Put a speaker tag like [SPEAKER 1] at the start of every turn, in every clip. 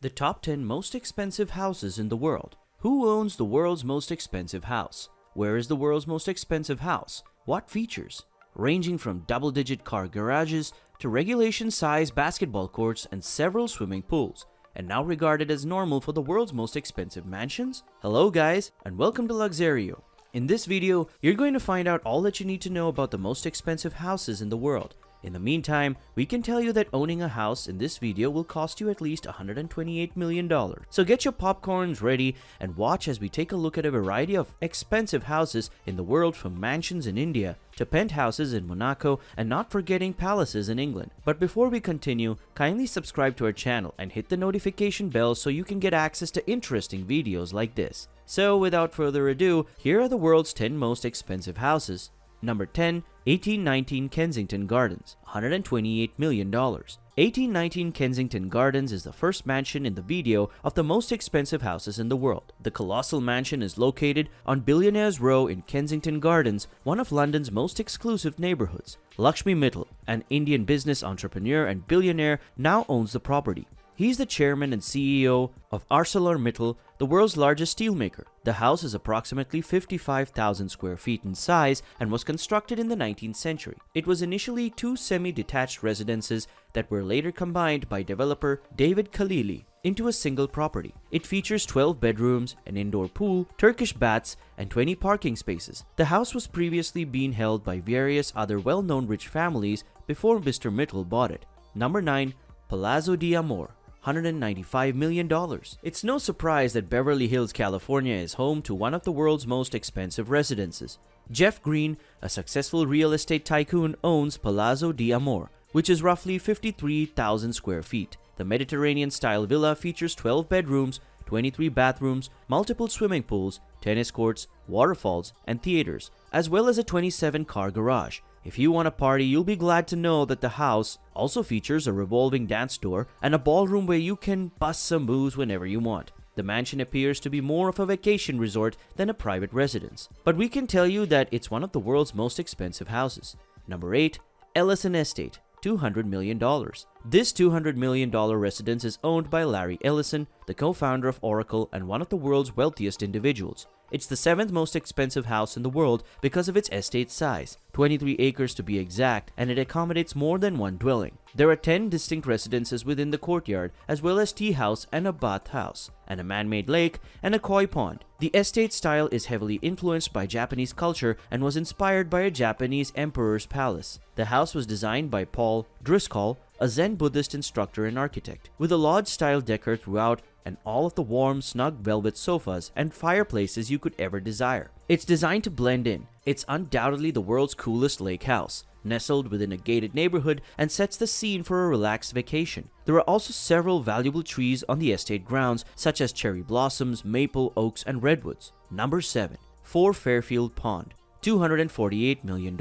[SPEAKER 1] The top 10 most expensive houses in the world. Who owns the world's most expensive house? Where is the world's most expensive house? What features? Ranging from double-digit car garages to regulation-size basketball courts and several swimming pools, and now regarded as normal for the world's most expensive mansions? Hello guys, and welcome to Luxurio. In this video, you're going to find out all that you need to know about the most expensive houses in the world. In the meantime, we can tell you that owning a house in this video will cost you at least $128 million. So get your popcorns ready and watch as we take a look at a variety of expensive houses in the world, from mansions in India to penthouses in Monaco, and not forgetting palaces in England. But before we continue, kindly subscribe to our channel and hit the notification bell so you can get access to interesting videos like this. So without further ado, here are the world's 10 most expensive houses. Number 10. 1819 Kensington Gardens, $128 million. 1819 Kensington Gardens is the first mansion in the video of the most expensive houses in the world. The colossal mansion is located on Billionaires Row in Kensington Gardens, one of London's most exclusive neighborhoods. Lakshmi Mittal, an Indian business entrepreneur and billionaire, now owns the property. He's the chairman and CEO of ArcelorMittal, the world's largest steelmaker. The house is approximately 55,000 square feet in size and was constructed in the 19th century. It was initially two semi-detached residences that were later combined by developer David Khalili into a single property. It features 12 bedrooms, an indoor pool, Turkish baths, and 20 parking spaces. The house was previously being held by various other well-known rich families before Mr. Mittal bought it. Number 9. Palazzo Diablo, $195 million. It's no surprise that Beverly Hills, California is home to one of the world's most expensive residences. Jeff Green, a successful real estate tycoon, owns Palazzo Diablo, which is roughly 53,000 square feet. The Mediterranean-style villa features 12 bedrooms, 23 bathrooms, multiple swimming pools, tennis courts, waterfalls, and theaters, as well as a 27-car garage. If you want a party, you'll be glad to know that the house also features a revolving dance door and a ballroom where you can bust some moves whenever you want. The mansion appears to be more of a vacation resort than a private residence, but we can tell you that it's one of the world's most expensive houses. Number 8. Ellison Estate, $200 million. This $200 million residence is owned by Larry Ellison, the co-founder of Oracle and one of the world's wealthiest individuals. It's the 7th most expensive house in the world because of its estate size, 23 acres to be exact, and it accommodates more than one dwelling. There are 10 distinct residences within the courtyard, as well as tea house and a bathhouse, and a man-made lake and a koi pond. The estate style is heavily influenced by Japanese culture and was inspired by a Japanese emperor's palace. The house was designed by Paul Driscoll, a Zen Buddhist instructor and architect, with a lodge-style decor throughout and all of the warm, snug velvet sofas and fireplaces you could ever desire. It's designed to blend in. It's undoubtedly the world's coolest lake house, nestled within a gated neighborhood, and sets the scene for a relaxed vacation. There are also several valuable trees on the estate grounds, such as cherry blossoms, maple, oaks, and redwoods. Number 7. Fairfield Pond, $248 million.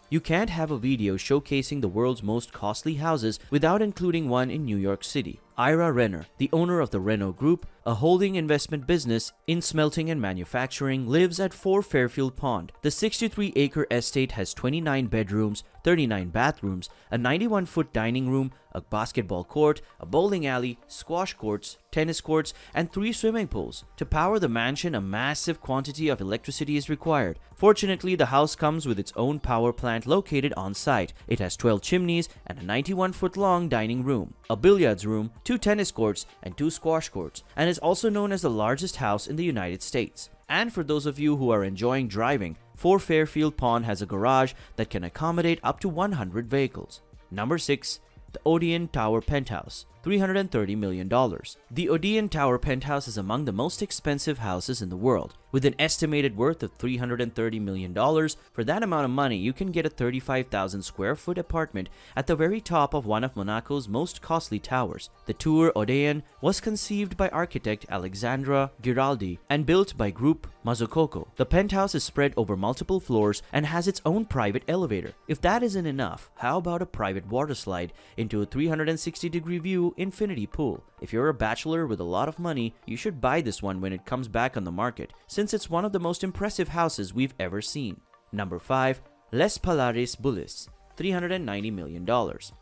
[SPEAKER 1] You can't have a video showcasing the world's most costly houses without including one in New York City. Ira Renner, the owner of the Renault Group, a holding investment business in smelting and manufacturing, lives at Fairfield Pond. The 63-acre estate has 29 bedrooms, 39 bathrooms, a 91-foot dining room, a basketball court, a bowling alley, squash courts, tennis courts, and 3 swimming pools. To power the mansion, a massive quantity of electricity is required. Fortunately, the house comes with its own power plant located on site. It has 12 chimneys and a 91-foot-long dining room, a billiards room, 2 tennis courts, and 2 squash courts, and is also known as the largest house in the United States. And for those of you who are enjoying driving, Fairfield Pond has a garage that can accommodate up to 100 vehicles. Number 6. The Odeon Tower Penthouse, $330 million. The Odeon Tower Penthouse is among the most expensive houses in the world. With an estimated worth of $330 million, for that amount of money, you can get a 35,000 square foot apartment at the very top of one of Monaco's most costly towers. The Tour Odeon was conceived by architect Alexandra Giraldi and built by Group Mazzucco. The penthouse is spread over multiple floors and has its own private elevator. If that isn't enough, how about a private water slide into a 360-degree view infinity pool? If you're a bachelor with a lot of money, you should buy this one when it comes back on the market, since it's one of the most impressive houses we've ever seen. Number 5. Les Palares Bullis, $390 million.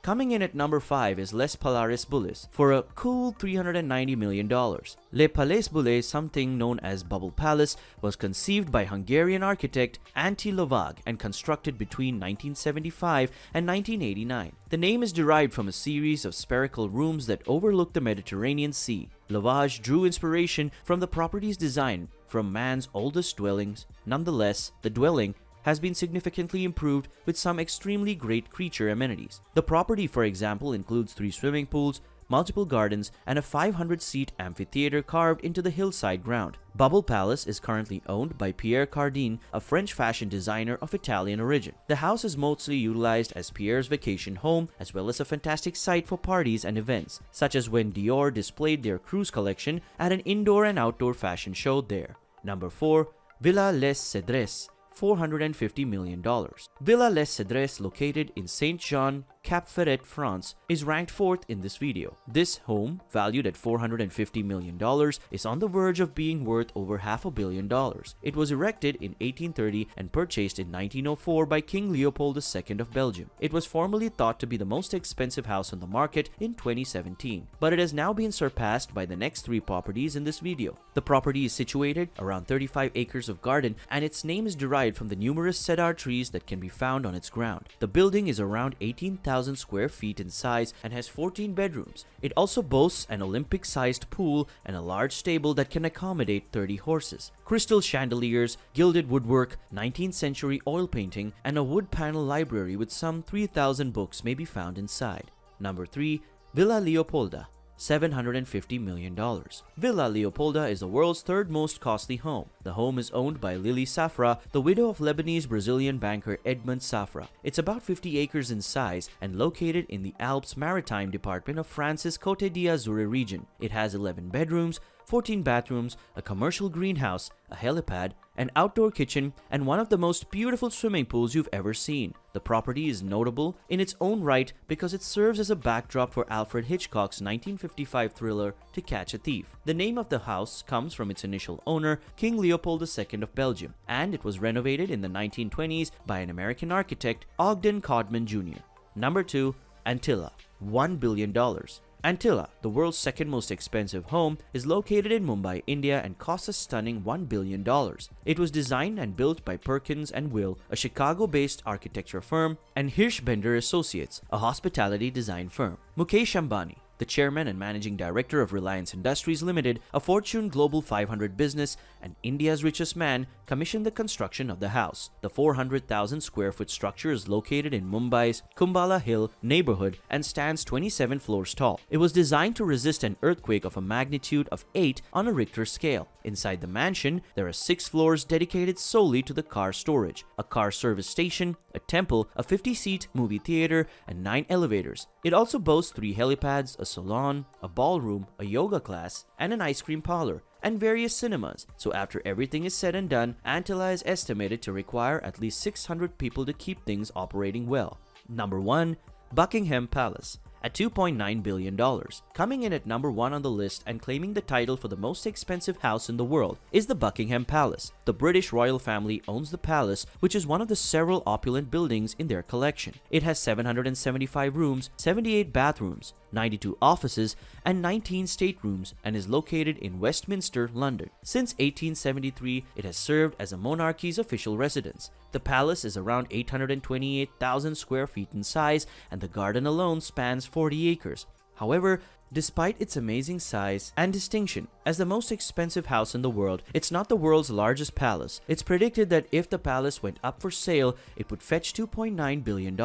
[SPEAKER 1] Coming in at number 5 is Les Palares Bullis for a cool $390 million. Le Palais Bullis, something known as Bubble Palace, was conceived by Hungarian architect Antilla and constructed between 1975 and 1989. The name is derived from a series of spherical rooms that overlook the Mediterranean Sea. Lavage drew inspiration from the property's design from man's oldest dwellings. Nonetheless, the dwelling has been significantly improved with some extremely great creature amenities. The property, for example, includes 3 swimming pools, multiple gardens, and a 500-seat amphitheater carved into the hillside ground. Bubble Palace is currently owned by Pierre Cardin, a French fashion designer of Italian origin. The house is mostly utilized as Pierre's vacation home, as well as a fantastic site for parties and events, such as when Dior displayed their cruise collection at an indoor and outdoor fashion show there. Number 4. Villalescedres, $450 million. Villalescedres, located in Saint-Jean, Cap Ferret, France, is ranked 4th in this video. This home, valued at $450 million, is on the verge of being worth over $500 million. It was erected in 1830 and purchased in 1904 by King Leopolda II of Belgium. It was formerly thought to be the most expensive house on the market in 2017, but it has now been surpassed by the next 3 properties in this video. The property is situated around 35 acres of garden, and its name is derived from the numerous cedar trees that can be found on its ground. The building is around 18,000 square feet in size and has 14 bedrooms. It also boasts an Olympic-sized pool and a large stable that can accommodate 30 horses. Crystal chandeliers, gilded woodwork, 19th century oil painting, and a wood panel library with some 3,000 books may be found inside. Number 3. Villa Leopolda, $750 million. Villa Leopolda is the world's 3rd most costly home. The home is owned by Lily Safra, the widow of Lebanese-Brazilian banker Edmond Safra. It's about 50 acres in size and located in the Alps Maritime department of France's Côte d'Azur region. It has 11 bedrooms, 14 bathrooms, a commercial greenhouse, a helipad, an outdoor kitchen, and one of the most beautiful swimming pools you've ever seen. The property is notable in its own right because it serves as a backdrop for Alfred Hitchcock's 1955 thriller To Catch a Thief. The name of the house comes from its initial owner, King Leopold II of Belgium, and it was renovated in the 1920s by an American architect, Ogden Codman Jr. Number 2. Antilla, $1 billion. Antilla, the world's 2nd most expensive home, is located in Mumbai, India and costs a stunning $1 billion. It was designed and built by Perkins and Will, a Chicago-based architecture firm, and Hirschbender Associates, a hospitality design firm. Mukesh Ambani, the chairman and managing director of Reliance Industries Limited, a Fortune Global 500 business and India's richest man, commissioned the construction of the house. The 400,000 square foot structure is located in Mumbai's Kumbala Hill neighborhood and stands 27 floors tall. It was designed to resist an earthquake of a magnitude of 8 on a Richter scale. Inside the mansion, there are 6 floors dedicated solely to the car storage, a car service station, a temple, a 50-seat movie theater, and 9 elevators. It also boasts 3 helipads, a salon, a ballroom, a yoga class, and an ice cream parlor, and various cinemas. So after everything is said and done, Antilla is estimated to require at least 600 people to keep things operating well. Number 1. Buckingham Palace, at $2.9 billion. Coming in at number 1 on the list and claiming the title for the most expensive house in the world is the Buckingham Palace. The British royal family owns the palace, which is one of the several opulent buildings in their collection. It has 775 rooms, 78 bathrooms, 92 offices, and 19 staterooms, and is located in Westminster, London. Since 1873, it has served as a monarchy's official residence. The palace is around 828,000 square feet in size, and the garden alone spans 40 acres. However, despite its amazing size and distinction as the most expensive house in the world, it's not the world's largest palace. It's predicted that if the palace went up for sale, it would fetch $2.9 billion,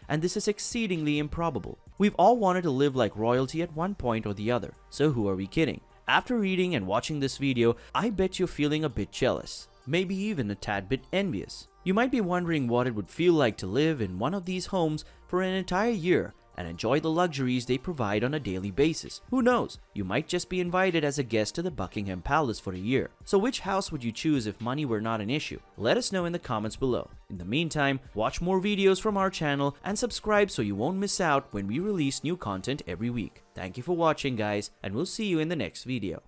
[SPEAKER 1] and this is exceedingly improbable. We've all wanted to live like royalty at one point or the other, so who are we kidding? After reading and watching this video, I bet you're feeling a bit jealous, maybe even a tad bit envious. You might be wondering what it would feel like to live in one of these homes for an entire year and enjoy the luxuries they provide on a daily basis. Who knows, you might just be invited as a guest to the Buckingham Palace for a year. So which house would you choose if money were not an issue? Let us know in the comments below. In the meantime, watch more videos from our channel and subscribe so you won't miss out when we release new content every week. Thank you for watching, guys, and we'll see you in the next video.